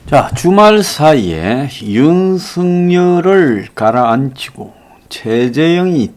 자, 주말 사이에 윤석열을 가라앉히고 최재형이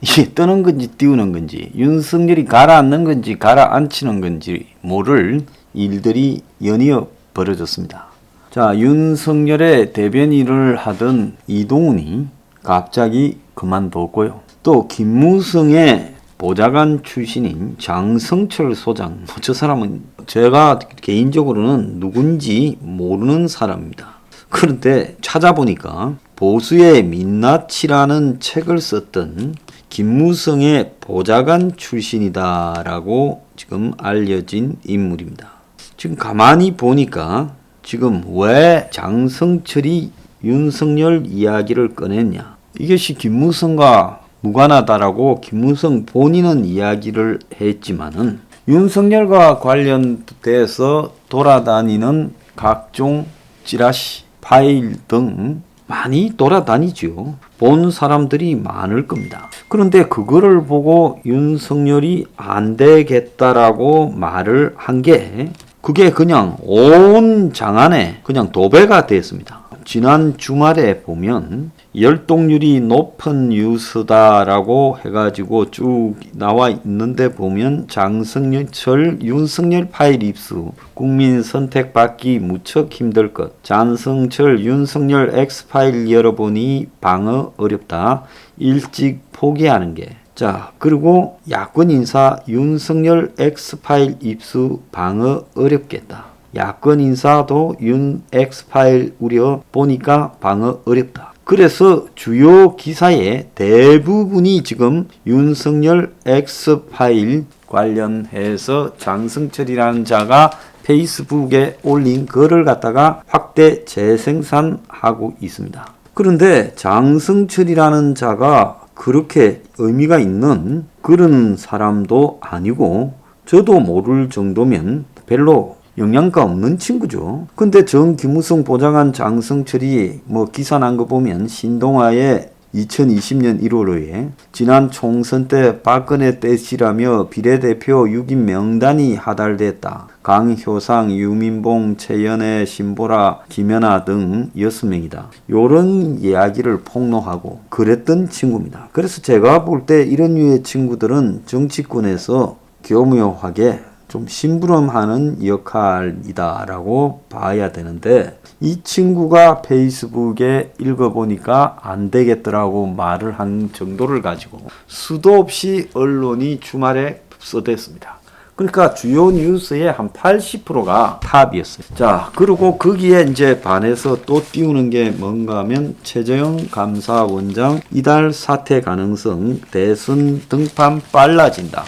이게 뜨는 건지 띄우는 건지, 윤석열이 가라앉는 건지 가라앉히는 건지 모를 일들이 연이어 벌어졌습니다. 자, 윤석열의 대변인을 하던 이동훈이 갑자기 그만뒀고요. 또 김무성의 보좌관 출신인 장성철 소장, 저 사람은 제가 개인적으로는 누군지 모르는 사람입니다. 그런데 찾아보니까 보수의 민낯이라는 책을 썼던 김무성의 보좌관 출신이다라고 지금 알려진 인물입니다. 지금 가만히 보니까 지금 왜 장성철이 윤석열 이야기를 꺼냈냐, 이것이 김무성과 무관하다라고 김무성 본인은 이야기를 했지만은 윤석열과 관련돼서 돌아다니는 각종 찌라시, 파일 등 많이 돌아다니죠. 본 사람들이 많을 겁니다. 그런데 그거를 보고 윤석열이 안 되겠다라고 말을 한 게, 그게 그냥 온 장안에 그냥 도배가 됐습니다. 지난 주말에 보면 열동률이 높은 뉴스다라고 해가지고 쭉 나와 있는데 보면 장성철 윤석열 파일 입수, 국민 선택받기 무척 힘들 것, 장성철 윤석열 X파일 열어보니 방어 어렵다, 일찍 포기하는 게. 자, 그리고 야권 인사 윤석열 X파일 입수 방어 어렵겠다. 야권 인사도 윤 X파일 우려 보니까 방어 어렵다. 그래서 주요 기사의 대부분이 지금 윤석열 X파일 관련해서 장성철이라는 자가 페이스북에 올린 글을 갖다가 확대 재생산하고 있습니다. 그런데 장성철이라는 자가 그렇게 의미가 있는 그런 사람도 아니고 저도 모를 정도면 별로 영양가 없는 친구죠. 근데 김무성 보좌관 장성철이 기사 난 거 보면 신동아의 2020년 1월호에 지난 총선 때 박근혜 떼시라며 비례대표 6인 명단이 하달됐다. 강효상, 유민봉, 최연애, 신보라, 김연아 등 6명이다. 요런 이야기를 폭로하고 그랬던 친구입니다. 그래서 제가 볼 때 이런 류의 친구들은 정치권에서 교묘하게 좀 심부름하는 역할이다라고 봐야 되는데, 이 친구가 페이스북에 읽어보니까 안 되겠더라고 말을 한 정도를 가지고 수도 없이 언론이 주말에 흡수됐습니다. 그러니까 주요 뉴스의 한 80%가 탑이었어요. 자, 그리고 거기에 이제 반해서 또 띄우는 게 뭔가 하면 최재형 감사원장 이달 사퇴 가능성, 대선 등판 빨라진다.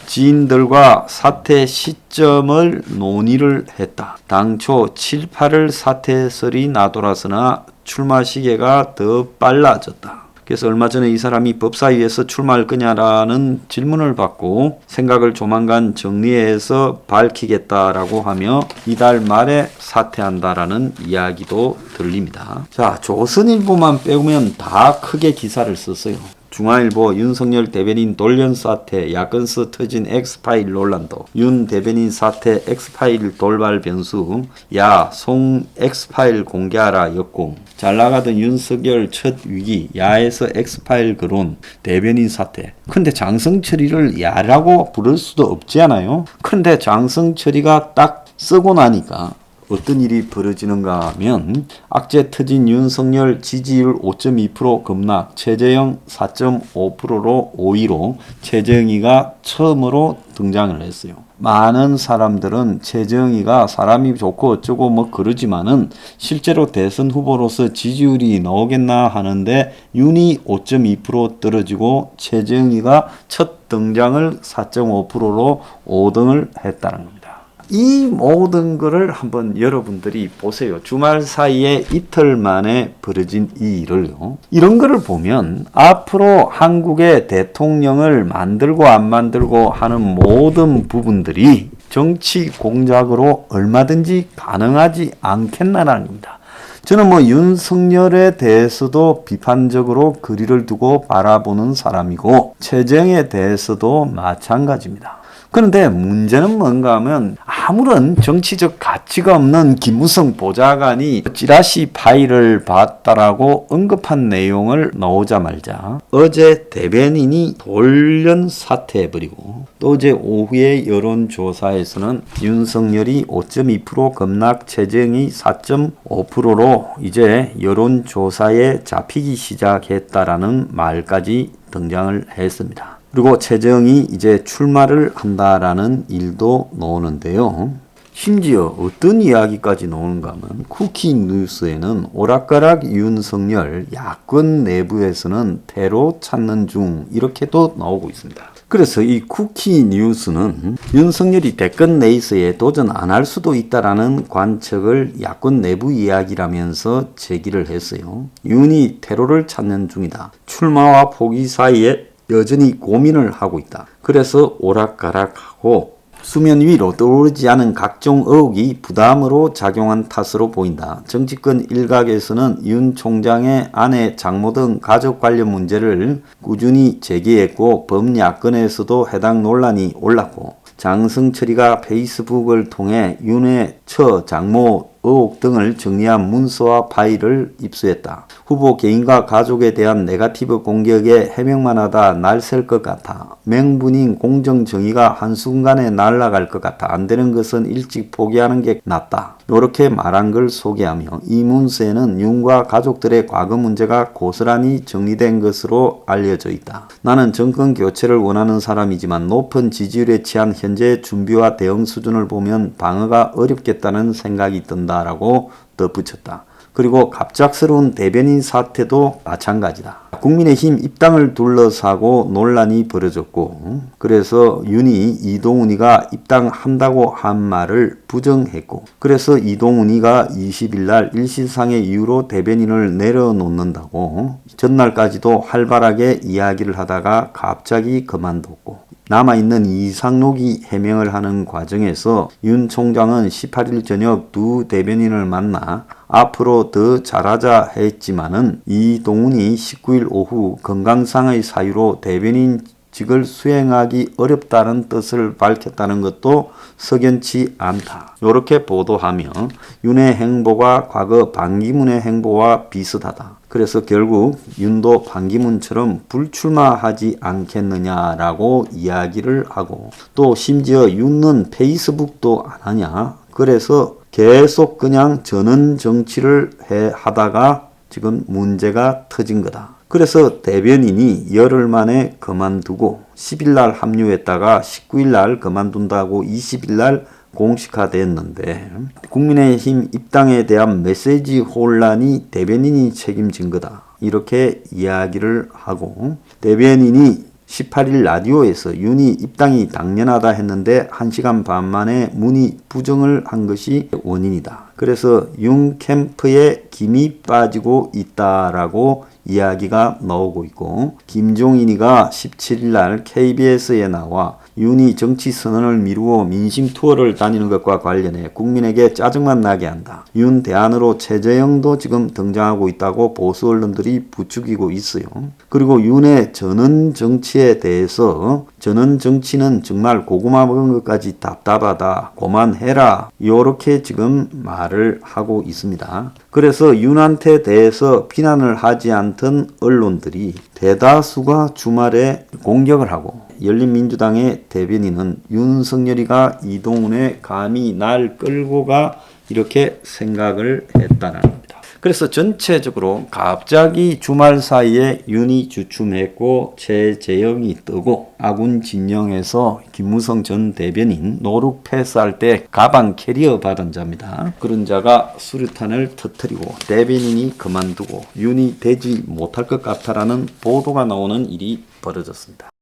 지인들과 사퇴 시점을 논의를 했다. 당초 7, 8월 사퇴설이 나돌았으나 출마 시기가 더 빨라졌다. 그래서 얼마 전에 이 사람이 법사위에서 출마할 거냐라는 질문을 받고 생각을 조만간 정리해서 밝히겠다라고 하며 이달 말에 사퇴한다라는 이야기도 들립니다. 자, 조선일보만 빼면 다 크게 기사를 썼어요. 중앙일보 윤석열 대변인 돌연 사퇴, 야권서 터진 X파일 논란도, 윤 대변인 사퇴 X파일 돌발 변수, 야 송 X파일 공개하라 역공, 잘나가던 윤석열 첫 위기, 야에서 X파일 거론, 대변인 사퇴. 근데 장성철이를 야라고 부를 수도 없지 않아요? 근데 장성철이가 딱 쓰고 나니까 어떤 일이 벌어지는가 하면 악재 터진 윤석열 지지율 5.2% 급락, 최재형 4.5%로 5위로 최재형이가 처음으로 등장을 했어요. 많은 사람들은 최재형이가 사람이 좋고 어쩌고 그러지만은 실제로 대선 후보로서 지지율이 나오겠나 하는데 윤이 5.2% 떨어지고 최재형이가 첫 등장을 4.5%로 5등을 했다는 겁니다. 이 모든 거를 한번 여러분들이 보세요. 주말 사이에 이틀 만에 벌어진 이 일을요. 이런 거를 보면 앞으로 한국의 대통령을 만들고 안 만들고 하는 모든 부분들이 정치 공작으로 얼마든지 가능하지 않겠나라는 겁니다. 저는 윤석열에 대해서도 비판적으로 거리를 두고 바라보는 사람이고 최재형에 대해서도 마찬가지입니다. 그런데 문제는 뭔가 하면 아무런 정치적 가치가 없는 김무성 보좌관이 찌라시 파일을 봤다라고 언급한 내용을 나오자마자 어제 대변인이 돌연 사퇴해버리고 또 어제 오후에 여론조사에서는 윤석열이 5.2%, 급락 최재형이 4.5%로 이제 여론조사에 잡히기 시작했다라는 말까지 등장을 했습니다. 그리고 최재형이 이제 출마를 한다라는 일도 나오는데요. 심지어 어떤 이야기까지 나오는가 하면 쿠키뉴스에는 오락가락 윤석열 야권 내부에서는 테러 찾는 중 이렇게도 나오고 있습니다. 그래서 이 쿠키뉴스는 윤석열이 대권 레이스에 도전 안 할 수도 있다라는 관측을 야권 내부 이야기라면서 제기를 했어요. 윤이 테러를 찾는 중이다. 출마와 포기 사이에 여전히 고민을 하고 있다. 그래서 오락가락하고 수면 위로 떠오르지 않은 각종 의혹이 부담으로 작용한 탓으로 보인다. 정치권 일각에서는 윤 총장의 아내, 장모 등 가족 관련 문제를 꾸준히 제기했고 범야권에서도 해당 논란이 올랐고 장성철이가 페이스북을 통해 윤의 처, 장모 의혹 등을 정리한 문서와 파일을 입수했다. 후보 개인과 가족에 대한 네거티브 공격에 해명만 하다 날 셀 것 같아. 명분인 공정정의가 한순간에 날아갈 것 같아. 안 되는 것은 일찍 포기하는 게 낫다. 이렇게 말한 걸 소개하며 이 문서에는 윤과 가족들의 과거 문제가 고스란히 정리된 것으로 알려져 있다. 나는 정권 교체를 원하는 사람이지만 높은 지지율에 취한 현재의 준비와 대응 수준을 보면 방어가 어렵겠다는 생각이 든다. 라고 덧붙였다. 그리고 갑작스러운 대변인 사태도 마찬가지다. 국민의힘 입당을 둘러싸고 논란이 벌어졌고 그래서 윤이 이동훈이가 입당한다고 한 말을 부정했고 그래서 이동훈이가 20일 날 일시상의 이유로 대변인을 내려놓는다고 전날까지도 활발하게 이야기를 하다가 갑자기 그만뒀고 남아있는 이상록이 해명을 하는 과정에서 윤 총장은 18일 저녁 두 대변인을 만나 앞으로 더 잘하자 했지만은 이동훈이 19일 오후 건강상의 사유로 대변인직을 수행하기 어렵다는 뜻을 밝혔다는 것도 석연치 않다. 이렇게 보도하며 윤의 행보가 과거 반기문의 행보와 비슷하다. 그래서 결국 윤도 반기문처럼 불출마하지 않겠느냐라고 이야기를 하고 또 심지어 윤은 페이스북도 안 하냐. 그래서 계속 그냥 전원 정치를 하다가 지금 문제가 터진 거다. 그래서 대변인이 열흘 만에 그만두고 10일 날 합류했다가 19일 날 그만둔다고 20일 날 공식화됐는데 국민의힘 입당에 대한 메시지 혼란이 대변인이 책임진 거다. 이렇게 이야기를 하고 대변인이 18일 라디오에서 윤이 입당이 당연하다 했는데 1시간 반 만에 문의 부정을 한 것이 원인이다. 그래서 윤 캠프에 김이 빠지고 있다라고 이야기가 나오고 있고 김종인이가 17일 날 KBS에 나와 윤이 정치 선언을 미루어 민심 투어를 다니는 것과 관련해 국민에게 짜증만 나게 한다. 윤 대안으로 최재형도 지금 등장하고 있다고 보수 언론들이 부추기고 있어요. 그리고 윤의 전원 정치에 대해서 전원 정치는 정말 고구마 먹은 것까지 답답하다. 그만해라. 요렇게 지금 말을 하고 있습니다. 그래서 윤한테 대해서 비난을 하지 않던 언론들이 대다수가 주말에 공격을 하고 열린민주당의 대변인은 윤석열이가 이동훈의 감히 날 끌고 가 이렇게 생각을 했다는 겁니다. 그래서 전체적으로 갑자기 주말 사이에 윤이 주춤했고 최재형이 뜨고 아군 진영에서 김무성 전 대변인 노룩 패스할 때 가방 캐리어 받은 자입니다. 그런 자가 수류탄을 터뜨리고 대변인이 그만두고 윤이 되지 못할 것 같다라는 보도가 나오는 일이 벌어졌습니다.